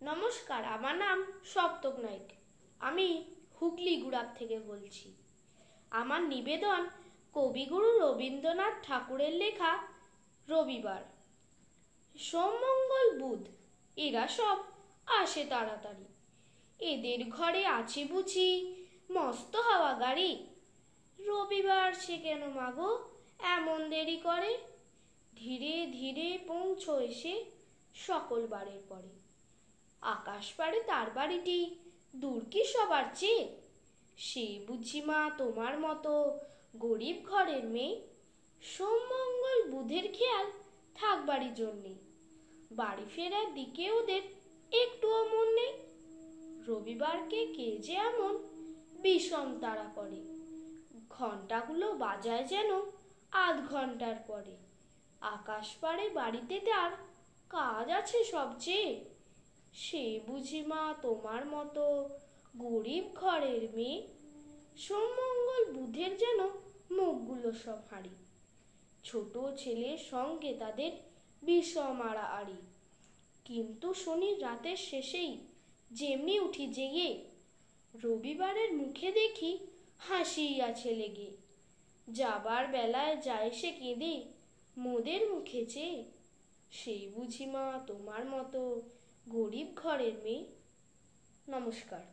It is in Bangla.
নমস্কার, আমার নাম সপ্তক নাইক। আমি হুগলি গুড়াব থেকে বলছি। আমার নিবেদন কবিগুরু রবীন্দ্রনাথ ঠাকুরের লেখা রবিবার। সোম, মঙ্গল, বুধ এরা সব আসে তাড়াতাড়ি। এদের ঘরে আছে বুঝি মস্ত হাওয়া গাড়ি। রবিবার সে কেন মাগো এমন দেরি করে? ধীরে ধীরে পৌঁছো এসে সকল বারের পরে। আকাশ পাড়ে তার বাড়িটি দূর কি সবার চেয়ে? সে বুঝি মা তোমার মতো গরিব ঘরের মেয়ে। সোম, মঙ্গল, বুধের খেয়াল থাকবারই জন্যে বাড়ি ফেরার দিকে ওদের একটুও মন নেই। রবিবারকে কে যে এমন বিষম তাড়া করে, ঘন্টাগুলো বাজায় যেন আধ ঘন্টার পরে। আকাশ পাড়ে বাড়িতে তার কাজ আছে সবচেয়ে। সে বুঝি মা তোমার মতো গরিব ঘরের মেয়ে। সোম, মঙ্গল, বুধের যেন মুখগুলো সব হাঁড়ি। ছোট ছেলের সঙ্গে তাদের বিষম আড়াআড়ি। কিন্তু শনির রাতের শেষেই যেমনি উঠি জেগে, রবিবারের মুখে দেখি হাসি আছে লেগে। যাবার বেলায় যায় সে কেঁদে মোদের মুখে চেয়ে। সেই বুঝি মা তোমার মতো গরিব ঘরের মেয়ে। নমস্কার।